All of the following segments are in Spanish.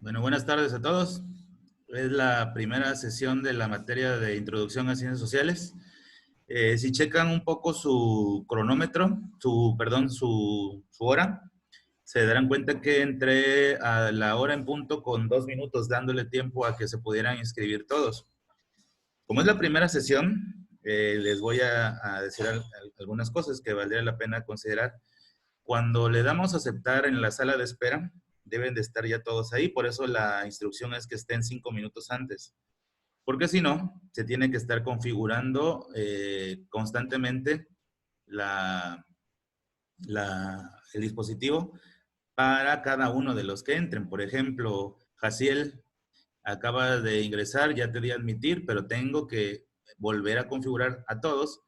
Bueno, buenas tardes a todos. Es la primera sesión de la materia de Introducción a Ciencias Sociales. Si checan un poco su cronómetro, su hora, se darán cuenta que entré a la hora en punto con 2 minutos, dándole tiempo a que se pudieran inscribir todos. Como es la primera sesión, les voy a decir algunas cosas que valdría la pena considerar. Cuando le damos a aceptar en la sala de espera, deben de estar ya todos ahí. Por eso la instrucción es que estén 5 minutos antes. Porque si no, se tiene que estar configurando constantemente la, el dispositivo para cada uno de los que entren. Por ejemplo, Jaciel acaba de ingresar, ya te di a admitir, pero tengo que volver a configurar a todos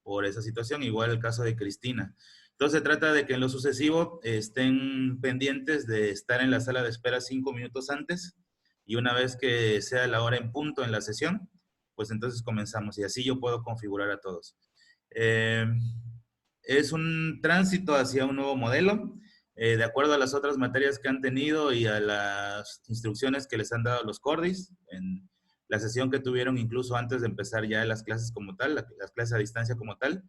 por esa situación. Igual el caso de Cristina. Entonces se trata de que en lo sucesivo estén pendientes de estar en la sala de espera 5 minutos antes y una vez que sea la hora en punto en la sesión, pues entonces comenzamos y así yo puedo configurar a todos. Eh, es un tránsito hacia un nuevo modelo, de acuerdo a las otras materias que han tenido y a las instrucciones que les han dado los cordis, en la sesión que tuvieron incluso antes de empezar ya las clases como tal, las clases a distancia como tal,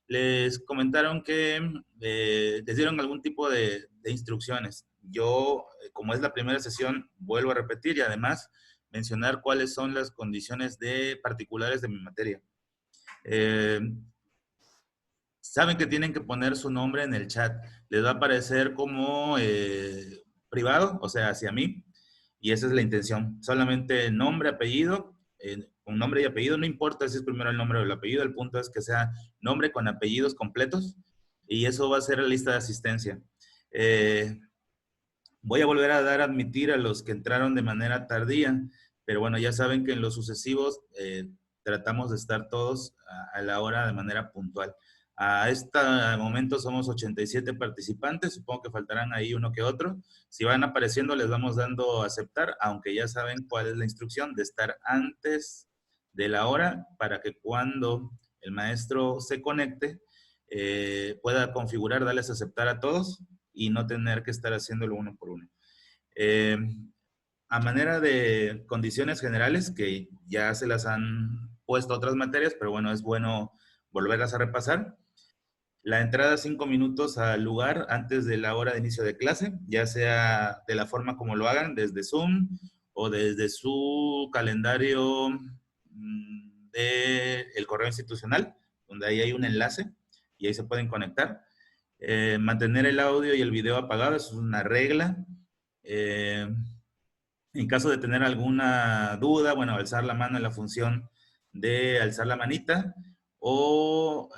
les comentaron que les dieron algún tipo de instrucciones. Yo, como es la primera sesión, vuelvo a repetir y además mencionar cuáles son las condiciones de particulares de mi materia. Eh, Saben que tienen que poner su nombre en el chat. Les va a aparecer como privado, o sea, hacia mí. Y esa es la intención. Solamente nombre, apellido, con nombre y apellido. No importa si es primero el nombre o el apellido. El punto es que sea nombre con apellidos completos. Y eso va a ser la lista de asistencia. Eh, Voy a volver a dar a admitir a los que entraron de manera tardía. Pero bueno, ya saben que en los sucesivos tratamos de estar todos a la hora de manera puntual. A este momento somos 87 participantes, supongo que faltarán ahí uno que otro. Si van apareciendo les vamos dando a aceptar, aunque ya saben cuál es la instrucción de estar antes de la hora para que cuando el maestro se conecte pueda configurar, darles a aceptar a todos y no tener que estar haciéndolo uno por uno. Eh, a manera de condiciones generales, que ya se las han puesto otras materias, pero bueno, es bueno volverlas a repasar. La entrada 5 minutos al lugar antes de la hora de inicio de clase, ya sea de la forma como lo hagan, desde Zoom o desde su calendario del correo institucional, donde ahí hay un enlace y ahí se pueden conectar. Mantener el audio y el video apagado es una regla. Eh, en caso de tener alguna duda, bueno, alzar la mano en la función de alzar la manita o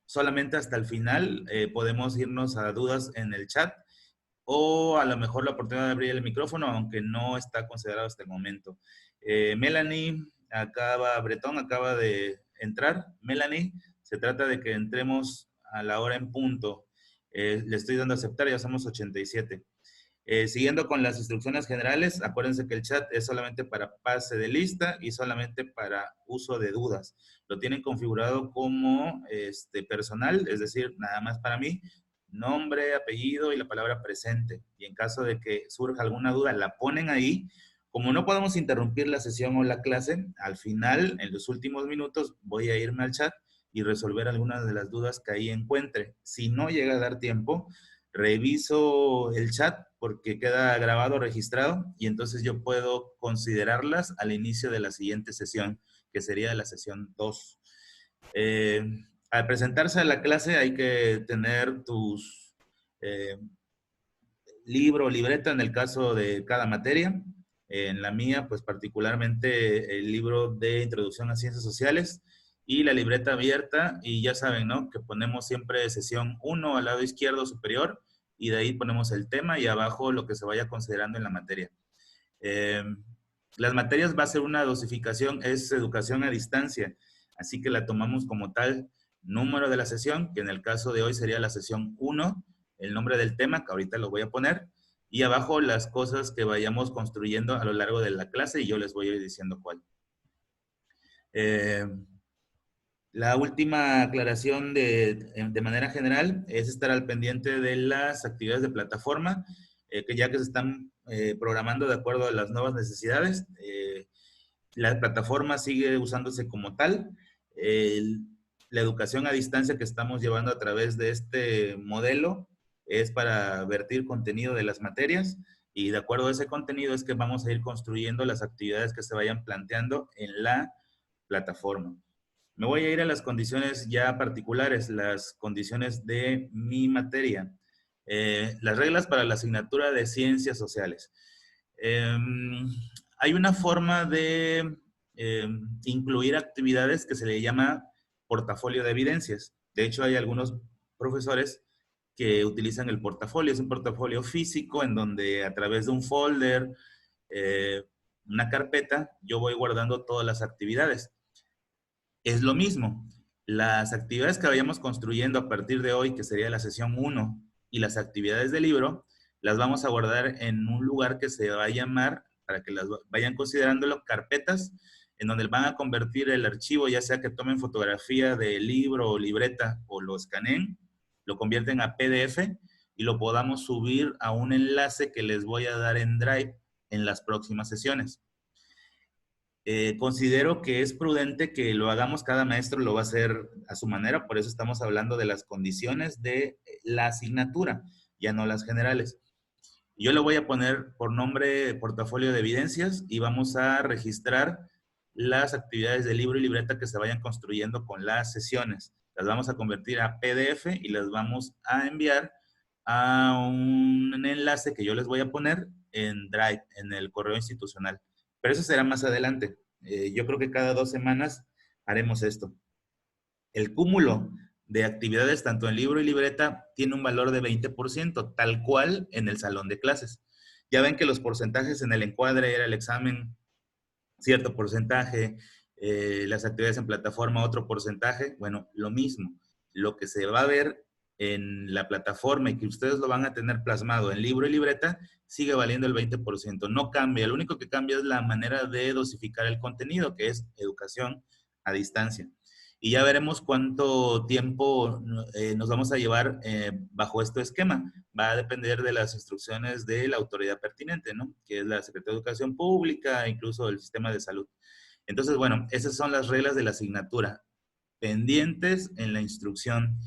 solamente hasta el final podemos irnos a dudas en el chat o a lo mejor la oportunidad de abrir el micrófono, aunque no está considerado hasta el momento. Melanie Bretón acaba de entrar. Melanie, se trata de que entremos a la hora en punto. Le estoy dando a aceptar, ya somos 87. Siguiendo con las instrucciones generales, acuérdense que el chat es solamente para pase de lista y solamente para uso de dudas. Lo tienen configurado como personal, es decir, nada más para mí, nombre, apellido y la palabra presente. Y en caso de que surja alguna duda, la ponen ahí. Como no podemos interrumpir la sesión o la clase, al final, en los últimos minutos, voy a irme al chat y resolver algunas de las dudas que ahí encuentre. Si no llega a dar tiempo, reviso el chat porque queda grabado, registrado, y entonces yo puedo considerarlas al inicio de la siguiente sesión, que sería la sesión 2. Al presentarse a la clase hay que tener tus libro o libreta en el caso de cada materia. En la mía, pues particularmente el libro de Introducción a Ciencias Sociales y la libreta abierta, y ya saben, ¿no? Que ponemos siempre sesión 1 al lado izquierdo superior y de ahí ponemos el tema y abajo lo que se vaya considerando en la materia. Eh, las materias va a ser una dosificación, es educación a distancia, así que la tomamos como tal número de la sesión, que en el caso de hoy sería la sesión 1, el nombre del tema, que ahorita lo voy a poner, y abajo las cosas que vayamos construyendo a lo largo de la clase y yo les voy a ir diciendo cuál. Eh, la última aclaración de manera general es estar al pendiente de las actividades de plataforma. que ya que se están programando de acuerdo a las nuevas necesidades. La plataforma sigue usándose como tal. La educación a distancia que estamos llevando a través de este modelo es para vertir contenido de las materias y de acuerdo a ese contenido es que vamos a ir construyendo las actividades que se vayan planteando en la plataforma. Me voy a ir a las condiciones ya particulares, las condiciones de mi materia. Las reglas para la asignatura de ciencias sociales. Eh, Hay una forma de incluir actividades que se le llama portafolio de evidencias. De hecho, hay algunos profesores que utilizan el portafolio. Es un portafolio físico en donde a través de un folder, eh, una carpeta, yo voy guardando todas las actividades. Es lo mismo. Las actividades que vayamos construyendo a partir de hoy, que sería la sesión 1, y las actividades del libro, las vamos a guardar en un lugar que se va a llamar, para que las vayan considerándolo, carpetas, en donde van a convertir el archivo, ya sea que tomen fotografía del libro o libreta o lo escaneen, lo convierten a PDF y lo podamos subir a un enlace que les voy a dar en Drive en las próximas sesiones. Considero que es prudente que lo hagamos, cada maestro lo va a hacer a su manera, por eso estamos hablando de las condiciones de la asignatura, ya no las generales. Yo le voy a poner por nombre portafolio de evidencias y vamos a registrar las actividades de libro y libreta que se vayan construyendo con las sesiones. Las vamos a convertir a PDF y las vamos a enviar a un enlace que yo les voy a poner en Drive, en el correo institucional. Pero eso será más adelante. Yo creo que cada 2 semanas haremos esto. El cúmulo de actividades, tanto en libro y libreta, tiene un valor de 20%, tal cual en el salón de clases. Ya ven que los porcentajes en el encuadre era el examen, cierto porcentaje, las actividades en plataforma, otro porcentaje. Bueno, lo mismo. Lo que se va a ver en la plataforma y que ustedes lo van a tener plasmado en libro y libreta, sigue valiendo el 20%. No cambia. Lo único que cambia es la manera de dosificar el contenido, que es educación a distancia. Y ya veremos cuánto tiempo nos vamos a llevar bajo este esquema. Va a depender de las instrucciones de la autoridad pertinente, ¿no? Que es la Secretaría de Educación Pública, incluso el sistema de salud. Entonces, bueno, esas son las reglas de la asignatura. Pendientes en la instrucción.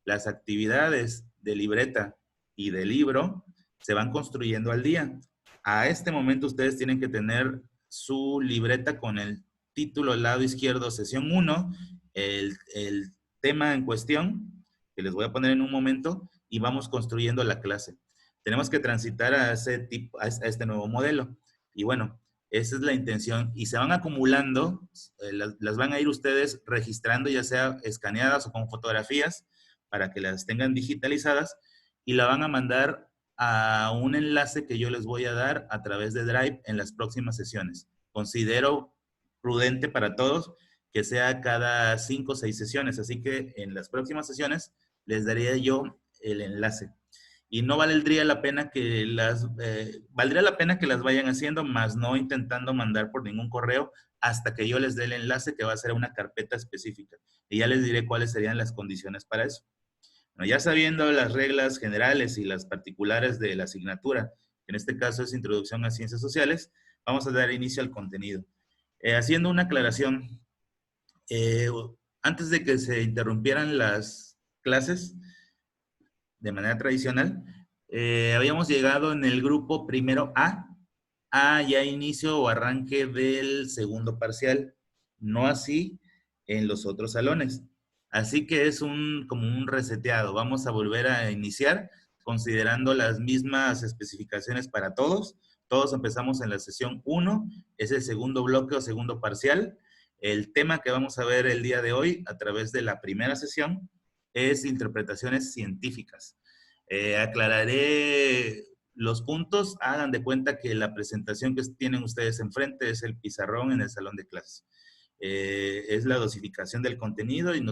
Las actividades de libreta y de libro se van construyendo al día. A este momento ustedes tienen que tener su libreta con el título al lado izquierdo, sesión 1, el tema en cuestión, que les voy a poner en un momento, y vamos construyendo la clase. Tenemos que transitar a este nuevo modelo. Y bueno, esa es la intención. Y se van acumulando, las van a ir ustedes registrando, ya sea escaneadas o con fotografías, para que las tengan digitalizadas, y la van a mandar a un enlace que yo les voy a dar a través de Drive en las próximas sesiones. Considero prudente para todos que sea cada 5 o 6 sesiones, así que en las próximas sesiones les daría yo el enlace. Y no valdría la pena que valdría la pena que las vayan haciendo, más no intentando mandar por ningún correo hasta que yo les dé el enlace que va a ser una carpeta específica. Y ya les diré cuáles serían las condiciones para eso. Bueno, ya sabiendo las reglas generales y las particulares de la asignatura, que en este caso es Introducción a Ciencias Sociales, vamos a dar inicio al contenido. Haciendo una aclaración, eh, antes de que se interrumpieran las clases de manera tradicional, habíamos llegado en el grupo primero a ya inicio o arranque del segundo parcial, no así en los otros salones. Así que es como un reseteado. Vamos a volver a iniciar considerando las mismas especificaciones para todos. Todos empezamos en la sesión 1, es el segundo bloque o segundo parcial. El tema que vamos a ver el día de hoy a través de la primera sesión es interpretaciones científicas. Aclararé los puntos. Hagan de cuenta que la presentación que tienen ustedes enfrente es el pizarrón en el salón de clases. Es la dosificación del contenido y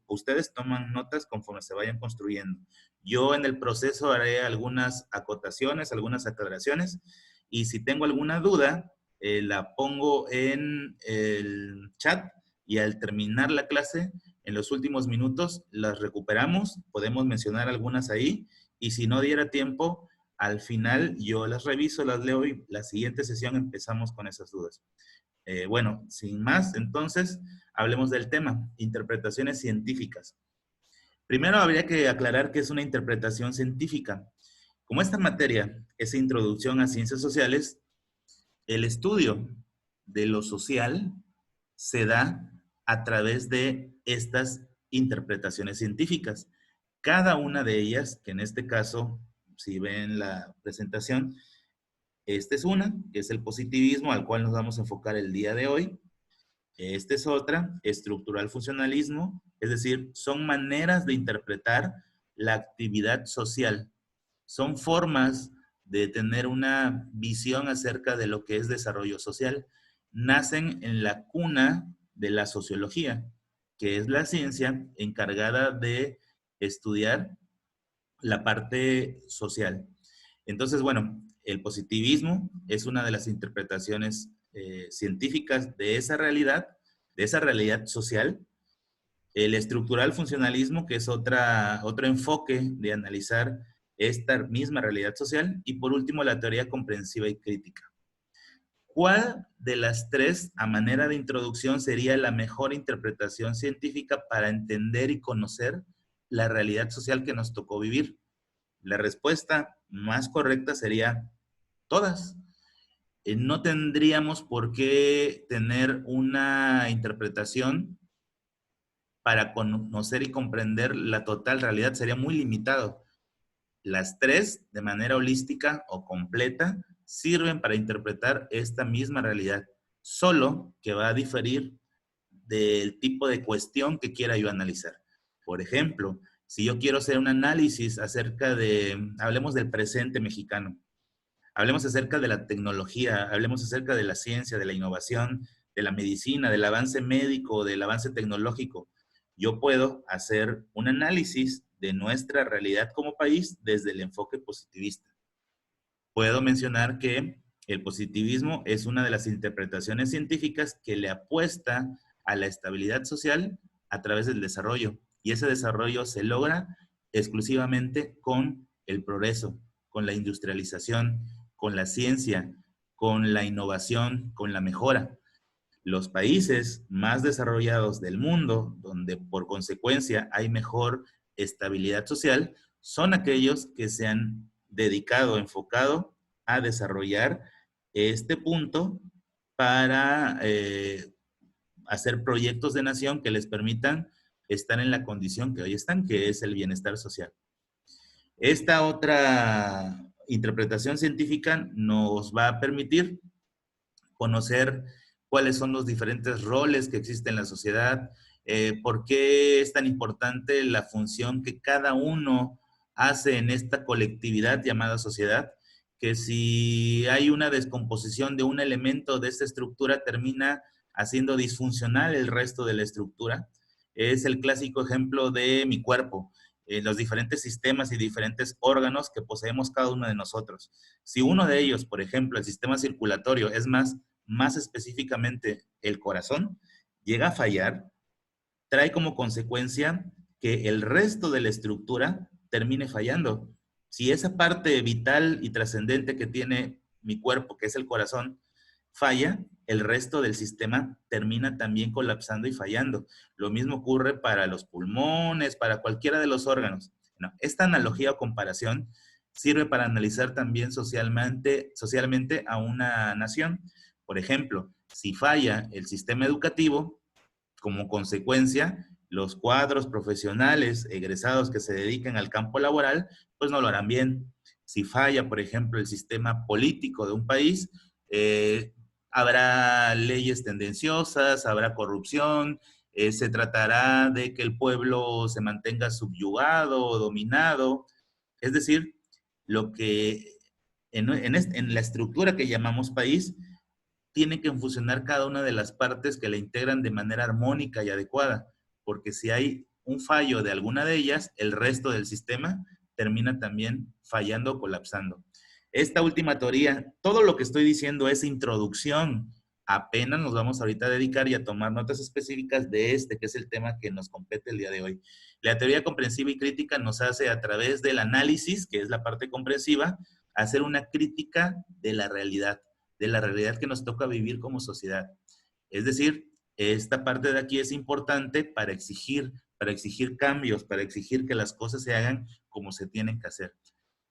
ustedes toman notas conforme se vayan construyendo. Yo en el proceso haré algunas acotaciones, algunas aclaraciones, y si tengo alguna duda, la pongo en el chat y al terminar la clase, en los últimos minutos, las recuperamos, podemos mencionar algunas ahí, y si no diera tiempo, Al final yo las reviso, las leo y la siguiente sesión empezamos con esas dudas. Bueno, sin más, entonces, hablemos del tema, interpretaciones científicas. Primero habría que aclarar qué es una interpretación científica. Como esta materia es introducción a ciencias sociales, el estudio de lo social se da a través de estas interpretaciones científicas. Cada una de ellas, que en este caso, si ven la presentación, esta es una, que es el positivismo, al cual nos vamos a enfocar el día de hoy. Esta es otra, estructural funcionalismo, es decir, son maneras de interpretar la actividad social. Son formas de tener una visión acerca de lo que es desarrollo social. Nacen en la cuna de la sociología, que es la ciencia encargada de estudiar la parte social. Entonces, bueno, el positivismo es una de las interpretaciones científicas de esa realidad social. El estructural funcionalismo, que es otro enfoque de analizar esta misma realidad social. Y por último, la teoría comprensiva y crítica. ¿Cuál de las tres, a manera de introducción, sería la mejor interpretación científica para entender y conocer la realidad social que nos tocó vivir? La respuesta más correcta sería todas. No tendríamos por qué tener una interpretación para conocer y comprender la total realidad, sería muy limitado. Las tres, de manera holística o completa, sirven para interpretar esta misma realidad, solo que va a diferir del tipo de cuestión que quiera yo analizar. Por ejemplo, si yo quiero hacer un análisis acerca de, hablemos del presente mexicano, hablemos acerca de la tecnología, hablemos acerca de la ciencia, de la innovación, de la medicina, del avance médico, del avance tecnológico. Yo puedo hacer un análisis de nuestra realidad como país desde el enfoque positivista. Puedo mencionar que el positivismo es una de las interpretaciones científicas que le apuesta a la estabilidad social a través del desarrollo. Y ese desarrollo se logra exclusivamente con el progreso, con la industrialización, con la ciencia, con la innovación, con la mejora. Los países más desarrollados del mundo, donde por consecuencia hay mejor estabilidad social, son aquellos que se han dedicado, enfocado a desarrollar este punto para hacer proyectos de nación que les permitan estar en la condición que hoy están, que es el bienestar social. Esta otra interpretación científica nos va a permitir conocer cuáles son los diferentes roles que existen en la sociedad, por qué es tan importante la función que cada uno hace en esta colectividad llamada sociedad, que si hay una descomposición de un elemento de esta estructura termina haciendo disfuncional el resto de la estructura. Es el clásico ejemplo de mi cuerpo, los diferentes sistemas y diferentes órganos que poseemos cada uno de nosotros. Si uno de ellos, por ejemplo, el sistema circulatorio, es más específicamente el corazón, llega a fallar, trae como consecuencia que el resto de la estructura termine fallando. Si esa parte vital y trascendente que tiene mi cuerpo, que es el corazón, falla, el resto del sistema termina también colapsando y fallando. Lo mismo ocurre para los pulmones, para cualquiera de los órganos. No, esta analogía o comparación sirve para analizar también socialmente a una nación. Por ejemplo, si falla el sistema educativo, como consecuencia, los cuadros profesionales egresados que se dedican al campo laboral, pues no lo harán bien. Si falla, por ejemplo, el sistema político de un país, habrá leyes tendenciosas, habrá corrupción, se tratará de que el pueblo se mantenga subyugado o dominado. Es decir, lo que en la estructura que llamamos país, tiene que funcionar cada una de las partes que la integran de manera armónica y adecuada, porque si hay un fallo de alguna de ellas, el resto del sistema termina también fallando o colapsando. Esta última teoría, todo lo que estoy diciendo es introducción, apenas nos vamos ahorita a dedicar y a tomar notas específicas de este, que es el tema que nos compete el día de hoy. La teoría comprensiva y crítica nos hace a través del análisis, que es la parte comprensiva, hacer una crítica de la realidad que nos toca vivir como sociedad. Es decir, esta parte de aquí es importante para exigir cambios, para exigir que las cosas se hagan como se tienen que hacer.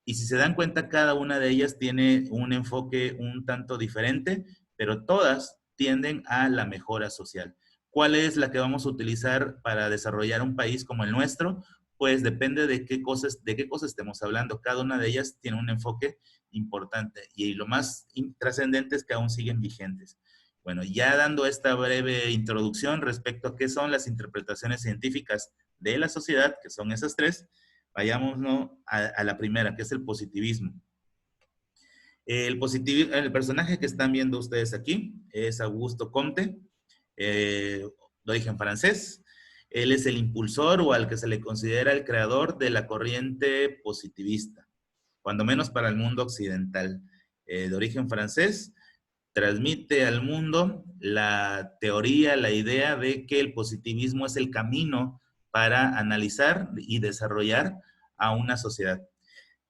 Y si se dan cuenta, cada una de ellas tiene un enfoque un tanto diferente, pero todas tienden a la mejora social. ¿Cuál es la que vamos a utilizar para desarrollar un país como el nuestro? Pues depende de qué cosas estemos hablando. Cada una de ellas tiene un enfoque importante y lo más trascendente es que aún siguen vigentes. Bueno, ya dando esta breve introducción respecto a qué son las interpretaciones científicas de la sociedad, que son esas tres, vayamos, ¿no?, a la primera, que es el positivismo. El personaje que están viendo ustedes aquí es Augusto Comte, de origen francés. Él es el impulsor o al que se le considera el creador de la corriente positivista, cuando menos para el mundo occidental. De origen francés, transmite al mundo la teoría, la idea de que el positivismo es el camino para analizar y desarrollar a una sociedad.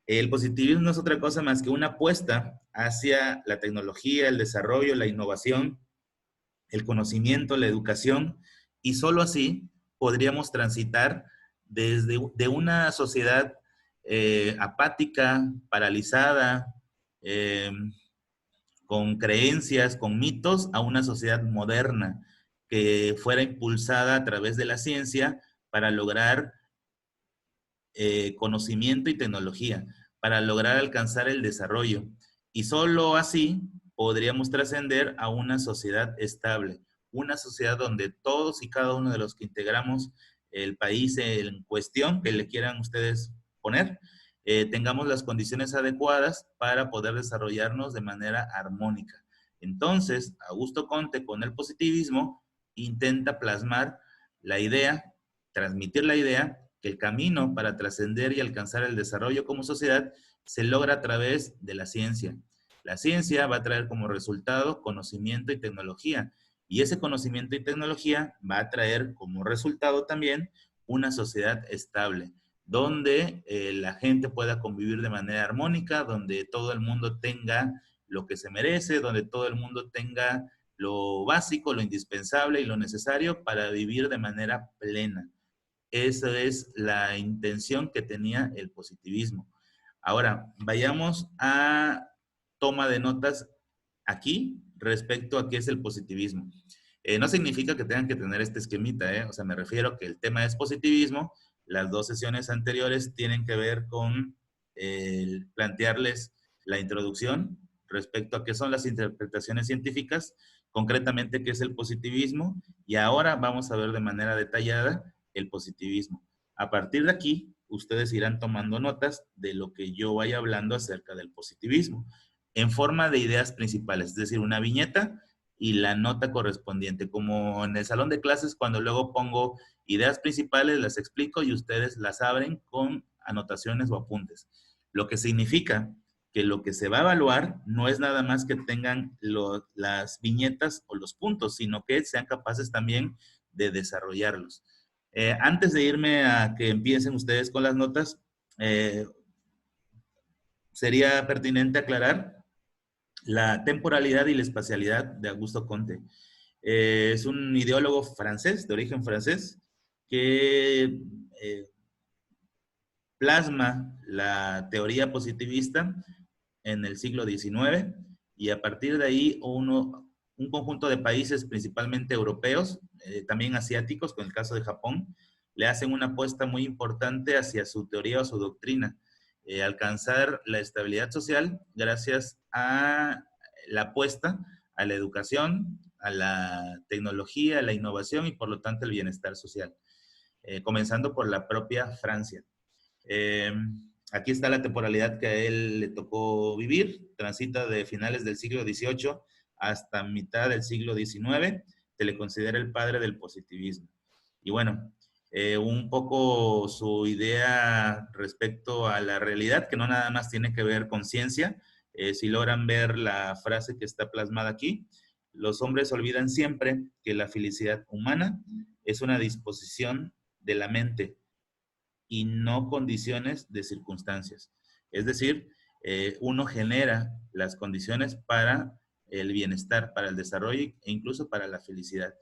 El positivismo no es otra cosa más que una apuesta hacia la tecnología, el desarrollo, la innovación, el conocimiento, la educación, y solo así podríamos transitar de una sociedad apática, paralizada, eh, con creencias, con mitos, a una sociedad moderna que fuera impulsada a través de la ciencia para lograr conocimiento y tecnología, para lograr alcanzar el desarrollo. Y solo así podríamos trascender a una sociedad estable, una sociedad donde todos y cada uno de los que integramos el país en cuestión, que le quieran ustedes poner, tengamos las condiciones adecuadas para poder desarrollarnos de manera armónica. Entonces, Augusto Comte, con el positivismo, intenta plasmar la idea, transmitir la idea, que el camino para trascender y alcanzar el desarrollo como sociedad se logra a través de la ciencia. La ciencia va a traer como resultado conocimiento y tecnología, y ese conocimiento y tecnología va a traer como resultado también una sociedad estable, donde la gente pueda convivir de manera armónica, donde todo el mundo tenga lo que se merece, donde todo el mundo tenga lo básico, lo indispensable y lo necesario para vivir de manera plena. Esa es la intención que tenía el positivismo. Ahora, vayamos a toma de notas aquí respecto a qué es el positivismo. No significa que tengan que tener este esquemita, ¿eh? O sea, me refiero a que el tema es positivismo. Las dos sesiones anteriores tienen que ver con plantearles la introducción respecto a qué son las interpretaciones científicas, concretamente qué es el positivismo, y ahora vamos a ver de manera detallada el positivismo. A partir de aquí, ustedes irán tomando notas de lo que yo vaya hablando acerca del positivismo, en forma de ideas principales, es decir, una viñeta y la nota correspondiente, como en el salón de clases, cuando luego pongo ideas principales, las explico y ustedes las abren con anotaciones o apuntes. Lo que significa que lo que se va a evaluar no es nada más que tengan las viñetas o los puntos, sino que sean capaces también de desarrollarlos. Antes de irme a que empiecen ustedes con las notas, sería pertinente aclarar la temporalidad y la espacialidad de Augusto Comte. Es un ideólogo francés, de origen francés, que plasma la teoría positivista en el siglo XIX y a partir de ahí un conjunto de países, principalmente europeos, también asiáticos, con el caso de Japón, le hacen una apuesta muy importante hacia su teoría o su doctrina, alcanzar la estabilidad social gracias a la apuesta a la educación, a la tecnología, a la innovación y por lo tanto el bienestar social, comenzando por la propia Francia. Eh, Aquí está la temporalidad que a él le tocó vivir, transita de finales del siglo XVIII hasta mitad del siglo XIX, se le considera el padre del positivismo. Y bueno, un poco su idea respecto a la realidad, que no nada más tiene que ver con ciencia, si logran ver la frase que está plasmada aquí, los hombres olvidan siempre que la felicidad humana es una disposición de la mente y no condiciones de circunstancias. Es decir, uno genera las condiciones para el bienestar, para el desarrollo e incluso para la felicidad.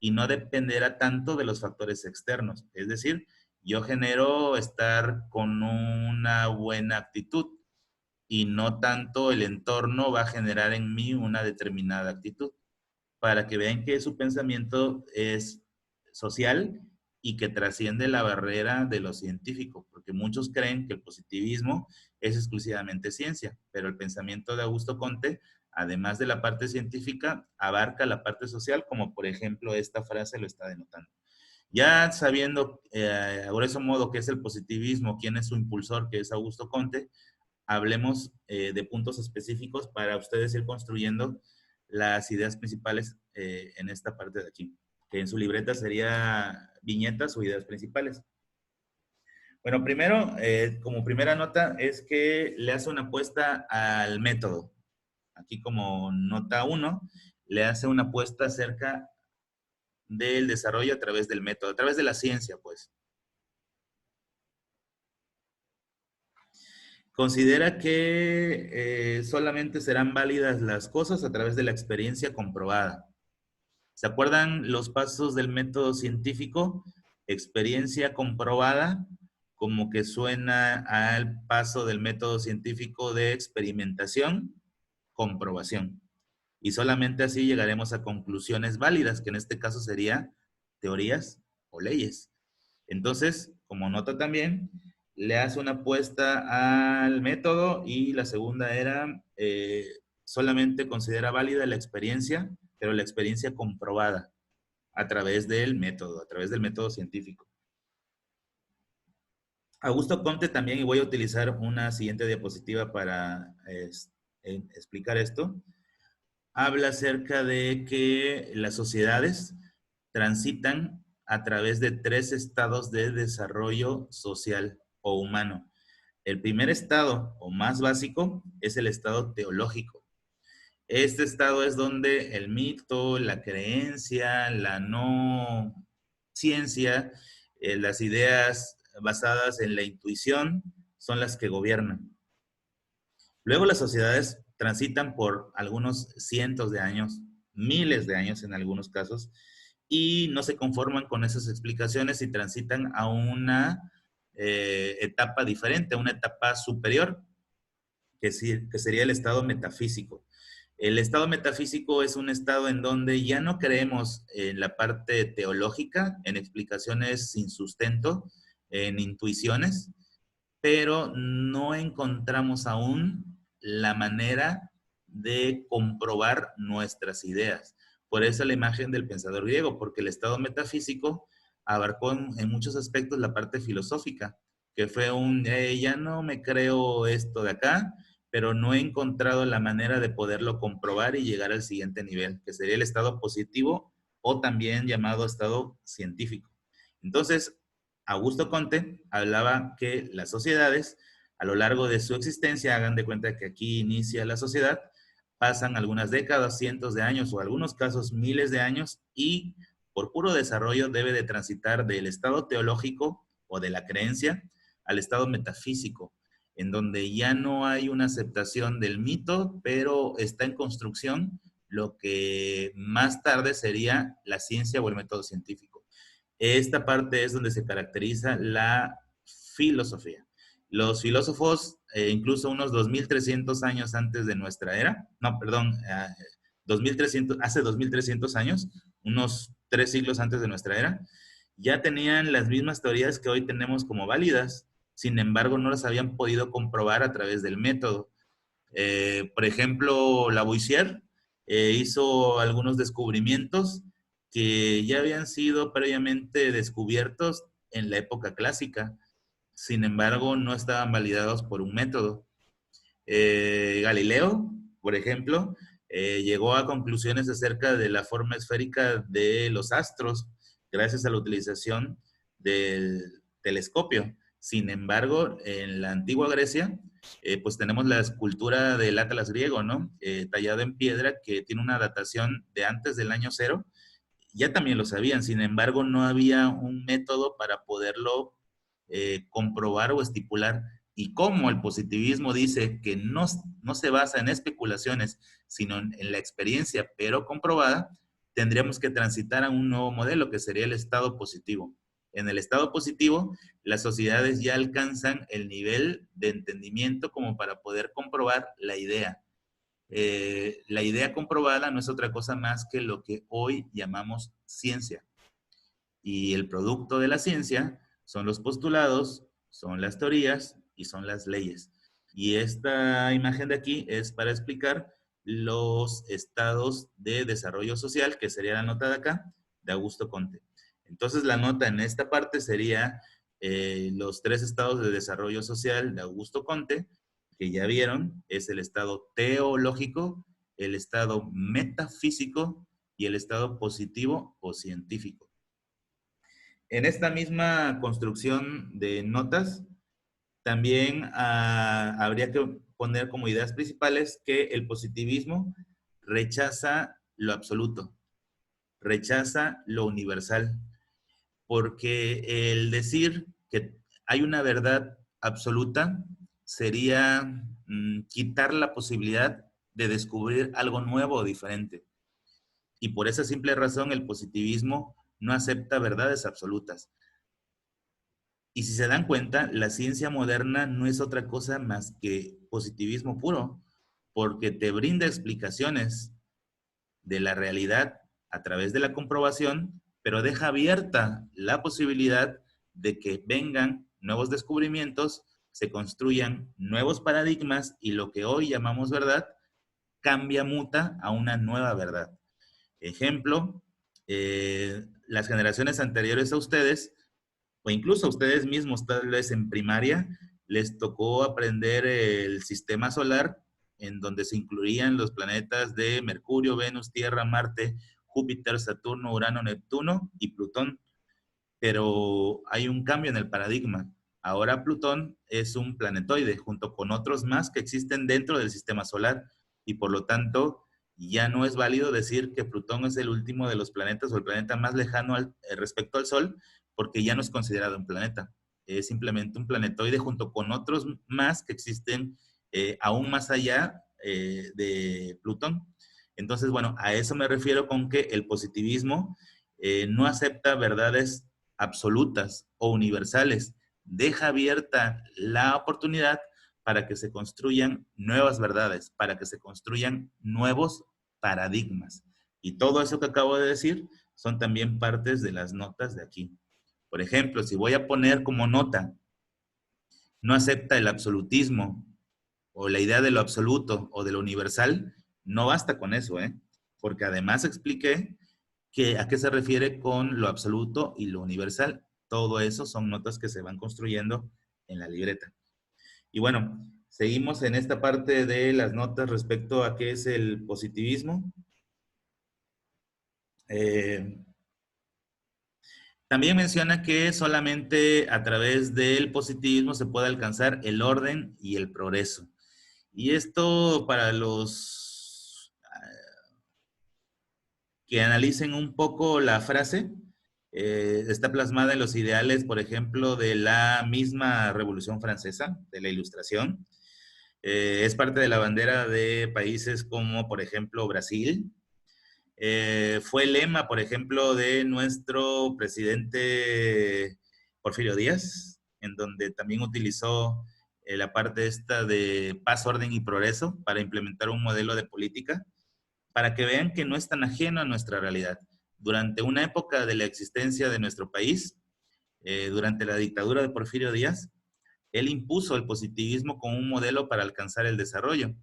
Y no dependerá tanto de los factores externos. Es decir, yo genero estar con una buena actitud y no tanto el entorno va a generar en mí una determinada actitud, para que vean que su pensamiento es social y que trasciende la barrera de lo científico, porque muchos creen que el positivismo es exclusivamente ciencia, pero el pensamiento de Augusto Comte, además de la parte científica, abarca la parte social, como por ejemplo esta frase lo está denotando. Ya sabiendo a grueso modo qué es el positivismo, quién es su impulsor, que es Augusto Comte, hablemos de puntos específicos para ustedes ir construyendo las ideas principales en esta parte de aquí, que en su libreta sería viñetas o ideas principales. Bueno, primero, como primera nota, es que le hace una apuesta al método. Aquí como nota 1, le hace una apuesta acerca del desarrollo a través del método, a través de la ciencia, pues. Considera que solamente serán válidas las cosas a través de la experiencia comprobada. ¿Se acuerdan los pasos del método científico? Experiencia comprobada, como que suena al paso del método científico de experimentación, comprobación. Y solamente así llegaremos a conclusiones válidas, que en este caso serían teorías o leyes. Entonces, como nota también, le hace una apuesta al método y la segunda era solamente considera válida la experiencia, pero la experiencia comprobada a través del método científico. Augusto Comte también, y voy a utilizar una siguiente diapositiva para explicar esto, habla acerca de que las sociedades transitan a través de 3 estados de desarrollo social o humano. El primer estado, o más básico, es el estado teológico. Este estado es donde el mito, la creencia, la no ciencia, las ideas basadas en la intuición son las que gobiernan. Luego las sociedades transitan por algunos cientos de años, miles de años en algunos casos, y no se conforman con esas explicaciones y transitan a una etapa diferente, a una etapa superior, que sería el estado metafísico. El estado metafísico es un estado en donde ya no creemos en la parte teológica, en explicaciones sin sustento, en intuiciones, pero no encontramos aún la manera de comprobar nuestras ideas. Por eso la imagen del pensador griego, porque el estado metafísico abarcó en muchos aspectos la parte filosófica, que fue ya no me creo esto de acá, pero no he encontrado la manera de poderlo comprobar y llegar al siguiente nivel, que sería el estado positivo o también llamado estado científico. Entonces, Augusto Comte hablaba que las sociedades, a lo largo de su existencia, hagan de cuenta que aquí inicia la sociedad, pasan algunas décadas, cientos de años o algunos casos miles de años y por puro desarrollo debe de transitar del estado teológico o de la creencia al estado metafísico, en donde ya no hay una aceptación del mito, pero está en construcción lo que más tarde sería la ciencia o el método científico. Esta parte es donde se caracteriza la filosofía. Los filósofos, incluso unos 2300 años antes de nuestra era, no, perdón, 2300, hace 2300 años, unos 3 siglos antes de nuestra era, ya tenían las mismas teorías que hoy tenemos como válidas, sin embargo no las habían podido comprobar a través del método. Por ejemplo, Lavoisier hizo algunos descubrimientos que ya habían sido previamente descubiertos en la época clásica, sin embargo no estaban validados por un método. Galileo, por ejemplo, llegó a conclusiones acerca de la forma esférica de los astros gracias a la utilización del telescopio. Sin embargo, en la antigua Grecia, pues tenemos la escultura del Atlas griego, ¿no? Tallado en piedra que tiene una datación de antes del año 0. Ya también lo sabían, sin embargo, no había un método para poderlo comprobar o estipular y como el positivismo dice que no se basa en especulaciones, sino en la experiencia, pero comprobada, tendríamos que transitar a un nuevo modelo que sería el estado positivo. En el estado positivo, las sociedades ya alcanzan el nivel de entendimiento como para poder comprobar la idea. La idea comprobada no es otra cosa más que lo que hoy llamamos ciencia. Y el producto de la ciencia son los postulados, son las teorías y son las leyes. Y esta imagen de aquí es para explicar los estados de desarrollo social, que sería la nota de acá, de Augusto Comte. Entonces la nota en esta parte sería los 3 estados de desarrollo social de Augusto Comte, que ya vieron, es el estado teológico, el estado metafísico y el estado positivo o científico. En esta misma construcción de notas, también habría que poner como ideas principales que el positivismo rechaza lo absoluto, rechaza lo universal, porque el decir que hay una verdad absoluta sería quitar la posibilidad de descubrir algo nuevo o diferente. Y por esa simple razón el positivismo no acepta verdades absolutas. Y si se dan cuenta, la ciencia moderna no es otra cosa más que positivismo puro, porque te brinda explicaciones de la realidad a través de la comprobación, pero deja abierta la posibilidad de que vengan nuevos descubrimientos, se construyan nuevos paradigmas y lo que hoy llamamos verdad cambia, muta a una nueva verdad. Ejemplo, las generaciones anteriores a ustedes o incluso a ustedes mismos, tal vez en primaria, les tocó aprender el sistema solar, en donde se incluían los planetas de Mercurio, Venus, Tierra, Marte, Júpiter, Saturno, Urano, Neptuno y Plutón. Pero hay un cambio en el paradigma. Ahora Plutón es un planetoide junto con otros más que existen dentro del sistema solar y por lo tanto ya no es válido decir que Plutón es el último de los planetas o el planeta más lejano respecto al Sol, porque ya no es considerado un planeta. Es simplemente un planetoide junto con otros más que existen aún más allá de Plutón. Entonces, bueno, a eso me refiero con que el positivismo no acepta verdades absolutas o universales. Deja abierta la oportunidad para que se construyan nuevas verdades, para que se construyan nuevos paradigmas. Y todo eso que acabo de decir son también partes de las notas de aquí. Por ejemplo, si voy a poner como nota, no acepta el absolutismo o la idea de lo absoluto o de lo universal, no basta con eso, ¿eh? Porque además expliqué que a qué se refiere con lo absoluto y lo universal. Todo eso son notas que se van construyendo en la libreta. Y bueno, seguimos en esta parte de las notas respecto a qué es el positivismo. También menciona que solamente a través del positivismo se puede alcanzar el orden y el progreso. Y esto para los que analicen un poco la frase, está plasmada en los ideales, por ejemplo, de la misma Revolución Francesa, de la Ilustración. Es parte de la bandera de países como, por ejemplo, Brasil. Fue el lema, por ejemplo, de nuestro presidente Porfirio Díaz, en donde también utilizó la parte esta de paz, orden y progreso para implementar un modelo de política para que vean que no es tan ajeno a nuestra realidad. Durante una época de la existencia de nuestro país, durante la dictadura de Porfirio Díaz, él impuso el positivismo como un modelo para alcanzar el desarrollo.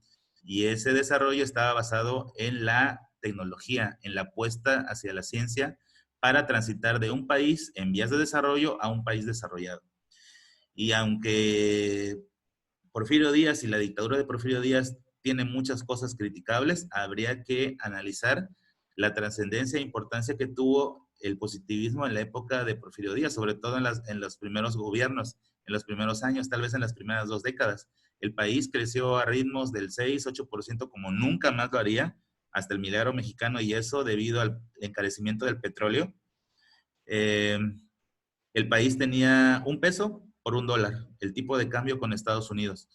Y ese desarrollo estaba basado en la tecnología, en la apuesta hacia la ciencia para transitar de un país en vías de desarrollo a un país desarrollado. Y aunque Porfirio Díaz y la dictadura de Porfirio Díaz tiene muchas cosas criticables, habría que analizar la trascendencia e importancia que tuvo el positivismo en la época de Porfirio Díaz, sobre todo en los primeros gobiernos, en los primeros años, tal vez en las primeras 2 décadas. El país creció a ritmos del 6-8% como nunca más lo haría, hasta el milagro mexicano, y eso debido al encarecimiento del petróleo. El país tenía un peso por $1, el tipo de cambio con Estados Unidos.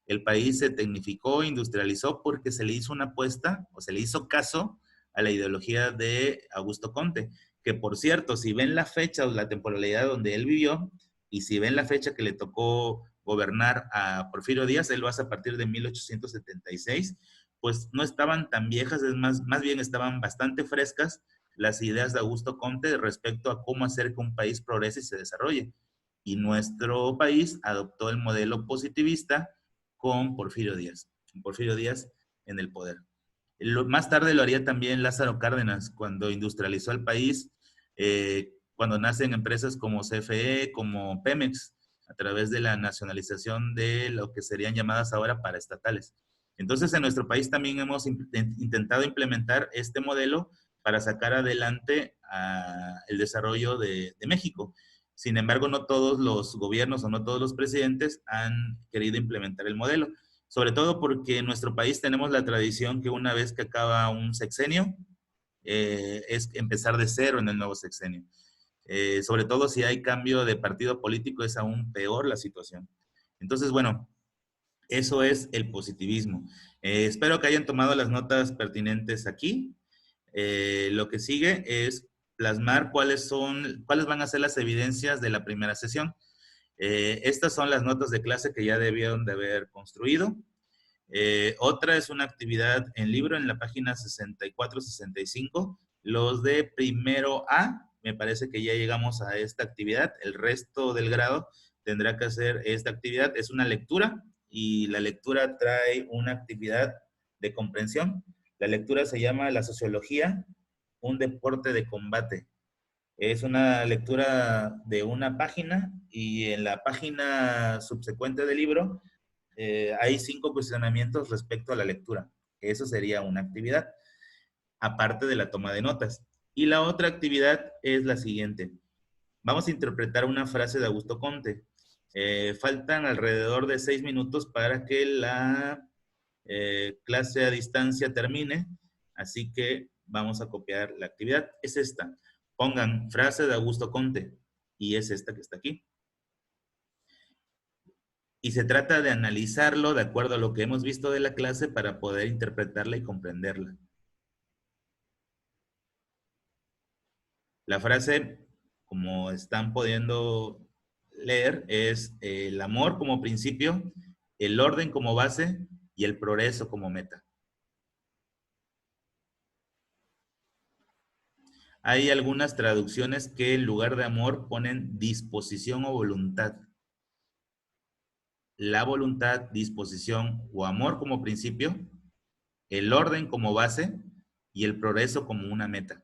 El país se tecnificó, industrializó porque se le hizo una apuesta o se le hizo caso a la ideología de Augusto Conte, que por cierto, si ven la fecha o la temporalidad donde él vivió y si ven la fecha que le tocó gobernar a Porfirio Díaz, él lo hace a partir de 1876, pues no estaban tan viejas, es más bien estaban bastante frescas las ideas de Augusto Conte respecto a cómo hacer que un país progrese y se desarrolle. Y nuestro país adoptó el modelo positivista con Porfirio Díaz en el poder. Más tarde lo haría también Lázaro Cárdenas, cuando industrializó el país, cuando nacen empresas como CFE, como Pemex, a través de la nacionalización de lo que serían llamadas ahora paraestatales. Entonces, en nuestro país también hemos intentado implementar este modelo para sacar adelante el desarrollo de México. Sin embargo, no todos los gobiernos o no todos los presidentes han querido implementar el modelo, sobre todo porque en nuestro país tenemos la tradición que una vez que acaba un sexenio, es empezar de cero en el nuevo sexenio. Sobre todo si hay cambio de partido político, es aún peor la situación. Entonces, bueno, eso es el positivismo. Espero que hayan tomado las notas pertinentes aquí. Lo que sigue es plasmar cuáles van a ser las evidencias de la primera sesión. Estas son las notas de clase que ya debieron de haber construido. Otra es una actividad en libro en la página 64-65. Los de primero A, me parece que ya llegamos a esta actividad. El resto del grado tendrá que hacer esta actividad. Es una lectura y la lectura trae una actividad de comprensión. La lectura se llama La sociología, un deporte de combate. Es una lectura de una página y en la página subsecuente del libro hay 5 cuestionamientos respecto a la lectura. Eso sería una actividad, aparte de la toma de notas. Y la otra actividad es la siguiente. Vamos a interpretar una frase de Augusto Conte. Faltan alrededor de 6 minutos para que la clase a distancia termine, así que vamos a copiar la actividad. Es esta. Pongan frase de Augusto Conte y es esta que está aquí. Y se trata de analizarlo de acuerdo a lo que hemos visto de la clase para poder interpretarla y comprenderla. La frase, como están pudiendo leer, es el amor como principio, el orden como base y el progreso como meta. Hay algunas traducciones que en lugar de amor ponen disposición o voluntad. La voluntad, disposición o amor como principio, el orden como base y el progreso como una meta.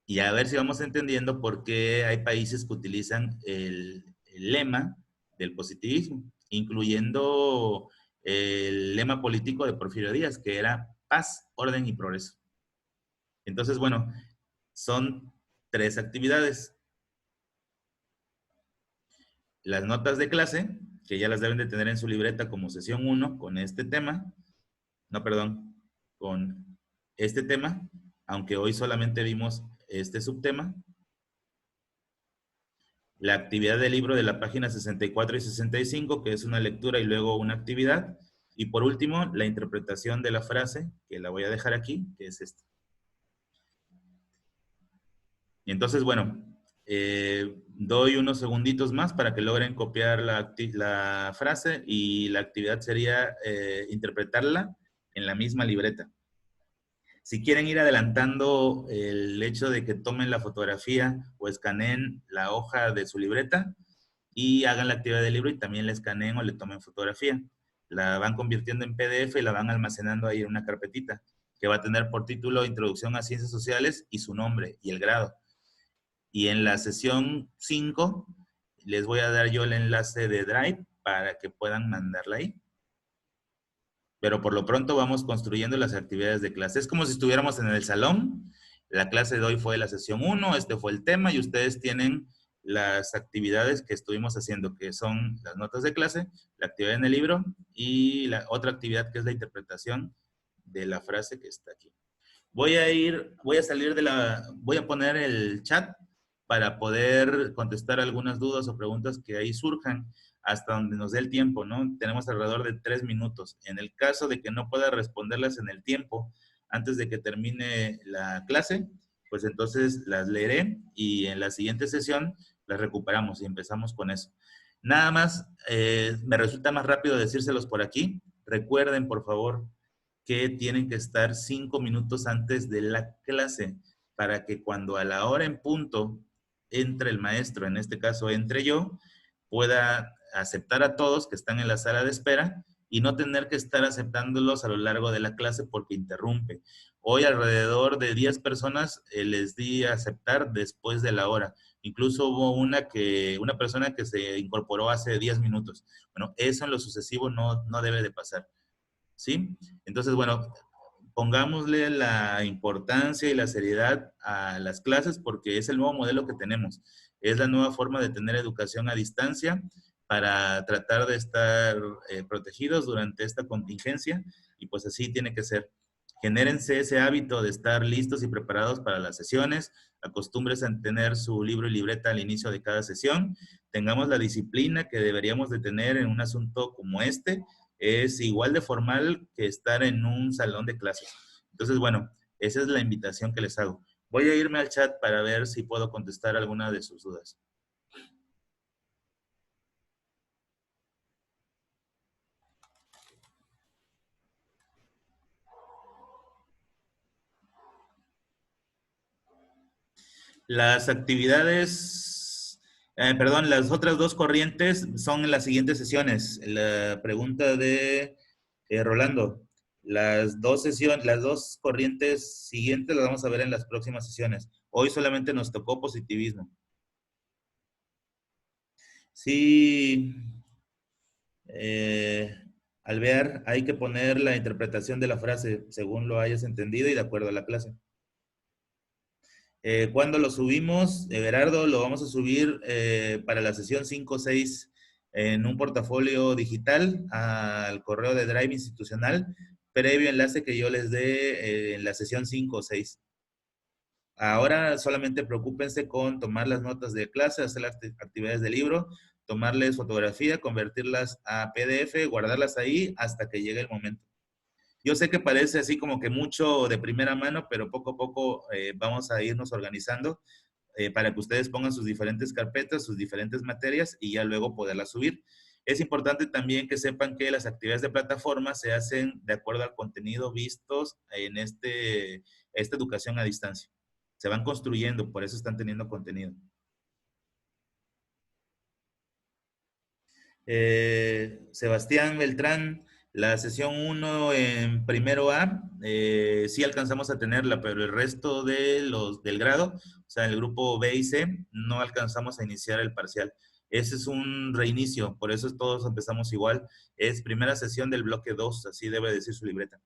Y a ver si vamos entendiendo por qué hay países que utilizan el lema del positivismo, incluyendo el lema político de Porfirio Díaz, que era paz, orden y progreso. Entonces, bueno, son 3 actividades. Las notas de clase, que ya las deben de tener en su libreta como sesión 1 con este tema, no, perdón, con este tema, aunque hoy solamente vimos este subtema. La actividad del libro de la página 64 y 65, que es una lectura y luego una actividad. Y por último, la interpretación de la frase, que la voy a dejar aquí, que es esta. Y entonces, bueno, doy unos segunditos más para que logren copiar la frase y la actividad sería interpretarla en la misma libreta. Si quieren ir adelantando el hecho de que tomen la fotografía o escaneen la hoja de su libreta y hagan la actividad del libro y también la escaneen o le tomen fotografía. La van convirtiendo en PDF y la van almacenando ahí en una carpetita que va a tener por título Introducción a Ciencias Sociales y su nombre y el grado. Y en la sesión 5 les voy a dar yo el enlace de Drive para que puedan mandarla ahí. Pero por lo pronto vamos construyendo las actividades de clase. Es como si estuviéramos en el salón. La clase de hoy fue la sesión 1, este fue el tema y ustedes tienen las actividades que estuvimos haciendo, que son las notas de clase, la actividad en el libro y la otra actividad que es la interpretación de la frase que está aquí. Voy a poner el chat para poder contestar algunas dudas o preguntas que ahí surjan hasta donde nos dé el tiempo, ¿no? Tenemos alrededor de 3 minutos. En el caso de que no pueda responderlas en el tiempo, antes de que termine la clase, pues entonces las leeré y en la siguiente sesión las recuperamos y empezamos con eso. Nada más, me resulta más rápido decírselos por aquí. Recuerden, por favor, que tienen que estar 5 minutos antes de la clase para que cuando a la hora en punto entre el maestro, en este caso entre yo, pueda aceptar a todos que están en la sala de espera y no tener que estar aceptándolos a lo largo de la clase porque interrumpe. Hoy alrededor de 10 personas les di a aceptar después de la hora. Incluso hubo una persona que se incorporó hace 10 minutos. Bueno, eso en lo sucesivo no debe de pasar. ¿Sí? Entonces, bueno, pongámosle la importancia y la seriedad a las clases porque es el nuevo modelo que tenemos. Es la nueva forma de tener educación a distancia para tratar de estar protegidos durante esta contingencia y pues así tiene que ser. Genérense ese hábito de estar listos y preparados para las sesiones, acostúmbrense a tener su libro y libreta al inicio de cada sesión, tengamos la disciplina que deberíamos de tener en un asunto como este, es igual de formal que estar en un salón de clases. Entonces, bueno, esa es la invitación que les hago. Voy a irme al chat para ver si puedo contestar alguna de sus dudas. Las actividades, perdón, las otras dos corrientes son en las siguientes sesiones. La pregunta de Rolando, las dos corrientes siguientes las vamos a ver en las próximas sesiones. Hoy solamente nos tocó positivismo. Sí, eh, Alvear, hay que poner la interpretación de la frase según lo hayas entendido y de acuerdo a la clase. ¿Cuándo lo subimos? Gerardo, lo vamos a subir para la sesión 5 o 6 en un portafolio digital al correo de Drive institucional, previo enlace que yo les dé en la sesión 5 o 6. Ahora solamente preocúpense con tomar las notas de clase, hacer las actividades del libro, tomarles fotografía, convertirlas a PDF, guardarlas ahí hasta que llegue el momento. Yo sé que parece así como que mucho de primera mano, pero poco a poco vamos a irnos organizando para que ustedes pongan sus diferentes carpetas, sus diferentes materias y ya luego poderlas subir. Es importante también que sepan que las actividades de plataforma se hacen de acuerdo al contenido vistos en esta educación a distancia. Se van construyendo, por eso están teniendo contenido. Sebastián Beltrán, la sesión 1 en primero A, sí alcanzamos a tenerla, pero el resto de los del grado, o sea, el grupo B y C, no alcanzamos a iniciar el parcial. Ese es un reinicio, por eso todos empezamos igual. Es primera sesión del bloque 2, así debe decir su libreta.